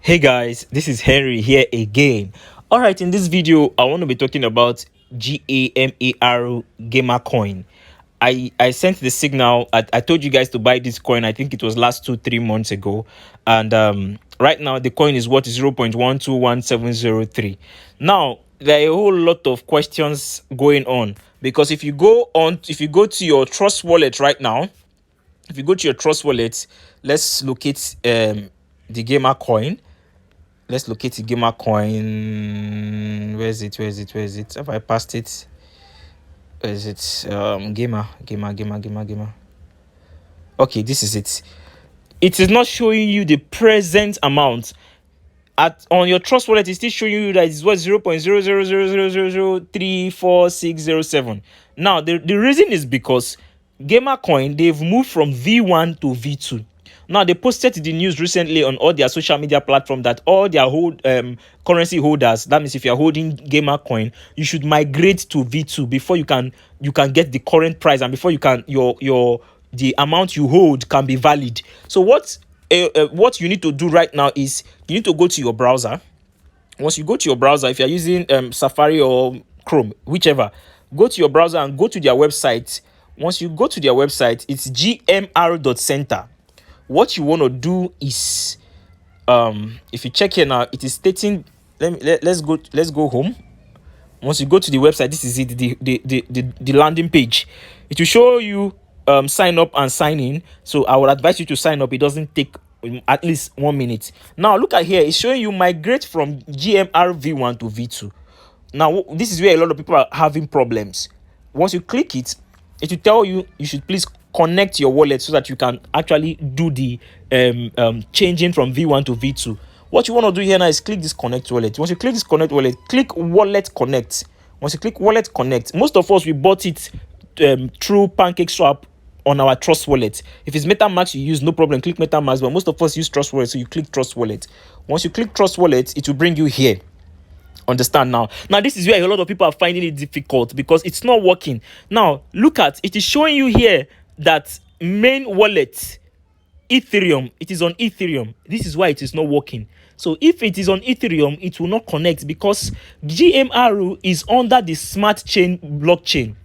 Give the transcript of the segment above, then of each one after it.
Hey guys, this is Henry here again. All right, in this video, I want to be talking about GAMAR Gamer Coin. I sent the signal. I told you guys to buy this coin. I think it was last 2-3 months ago, and right now the coin is worth 0.121703. Now there are a whole lot of questions going on because if you go to your Trust wallet right now, if you go to your Trust wallet, let's locate the Gamer Coin. Let's locate the Gamer Coin. Where is it? Have I passed it? Where is it? Gamer. Okay, this is it. It is not showing you the present amount. On your Trust wallet, it's still showing you that it's worth 0.00000034607. Now, the reason is because Gamer Coin, they've moved from V1 to V2. Now, they posted the news recently on all their social media platforms that all their currency holders, that means if you're holding Gamer Coin, you should migrate to V2 before you can get the current price, and before you can the amount you hold can be valid. So what you need to do right now is you need to go to your browser. Once you go to your browser, if you're using Safari or Chrome, whichever, go to your browser and go to their website. Once you go to their website, it's gmr.center. What you want to do is, if you check here now, it is stating, let's go home. Once you go to the website, this is it, the landing page. It will show you sign up and sign in. So I would advise you to sign up. It doesn't take at least 1 minute. Now look at here, it's showing you migrate from GMR V1 to V2. Now this is where a lot of people are having problems. Once you click it, it will tell you should please connect your wallet so that you can actually do the changing from V1 to V2. What you want to do here now is click this connect wallet. Once you click this connect wallet, click wallet connect. Once you click wallet connect, most of us, we bought it through PancakeSwap on our Trust wallet. If it's MetaMask you use, no problem, click MetaMask, but most of us use Trust wallet, so you click Trust wallet. Once you click Trust wallet, it will bring you here. Understand now? Now this is where a lot of people are finding it difficult because it's not working. Now look at it, is showing you here that main wallet Ethereum, it is on Ethereum. This is why it is not working. So if it is on Ethereum, it will not connect because GMR is under the smart chain blockchain.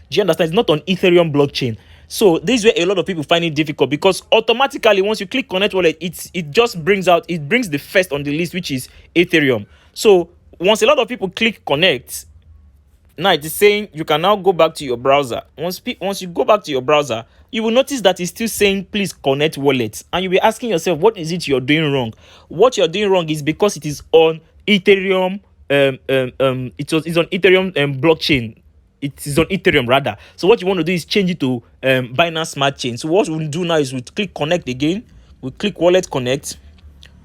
Do you understand? It's not on Ethereum blockchain. So this is where a lot of people find it difficult because automatically once you click connect wallet, it just brings the first on the list, which is Ethereum. So once a lot of people click connect, now it is saying you can now go back to your browser. Once you go back to your browser, you will notice that it's still saying please connect wallet, and you'll be asking yourself, what is it you're doing wrong? What you're doing wrong is because it is on Ethereum. It's on Ethereum blockchain. It is on Ethereum rather. So what you want to do is change it to Binance Smart Chain. So what we'll do now is we'll click connect again. We'll click wallet connect.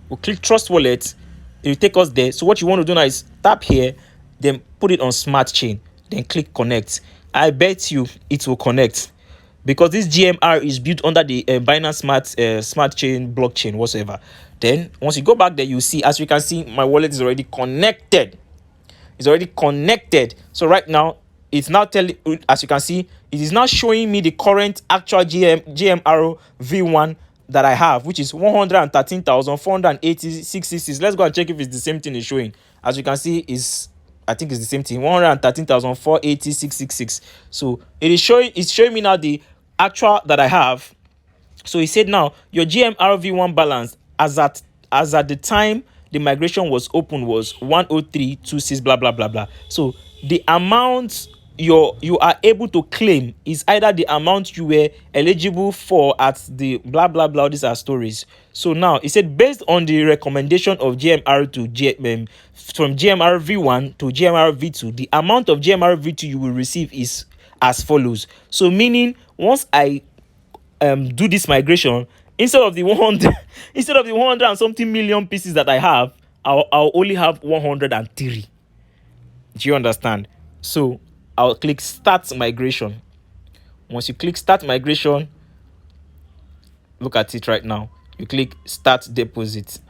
We'll click Trust wallet. It will take us there. So what you want to do now is tap here, then put it on smart chain, then click connect. I bet you it will connect because this GMR is built under the Binance smart chain blockchain whatsoever. Then once you go back there, you see, as you can see, my wallet is already connected. It's already connected. So right now it's now telling, as you can see, it is now showing me the current actual GMR V1 that I have, which is 113,486. Let's go and check if it's the same thing it's showing. As you can see, I think it's the same thing, 113,486.66. So it's showing me now the actual that I have. So he said now your GMR V1 balance as at the time the migration was open was 103.26 blah blah blah blah. So the amount you are able to claim is either the amount you were eligible for at the blah blah blah. These are stories. So now it said based on the recommendation of GMR from GMR V1 to GMR V2, the amount of GMR V2 you will receive is as follows. So meaning once I do this migration, instead of the 100 and something million pieces that I have, I'll only have 103. Do you understand? So I'll click start migration. Once you click start migration, look at it right now. You click start deposit.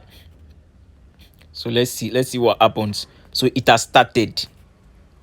So let's see what happens. So it has started,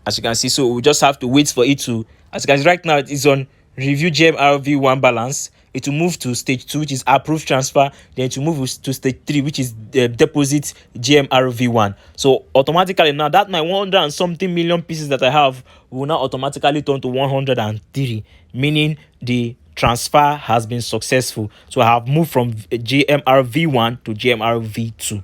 as you can see. So we just have to wait for it to, as you can see right now, it is on review GMR V1 balance. it will move to stage 2, which is approved transfer. Then it will move to stage 3, which is deposit GMR V1. So automatically now that my 100 and something million pieces that I have will now automatically turn to 103, meaning the transfer has been successful. So I have moved from GMR V1 to GMR V2.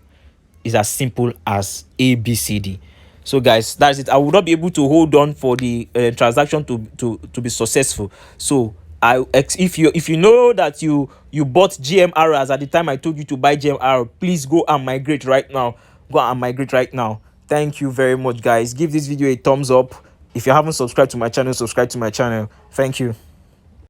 It's as simple as ABCD. So guys, that's it. I would not be able to hold on for the transaction to be successful. So if you know that you bought GMR as at the time I told you to buy GMR, please go and migrate right now. Go and migrate right now. Thank you very much, guys. Give this video a thumbs up. If you haven't subscribed to my channel, subscribe to my channel. Thank you.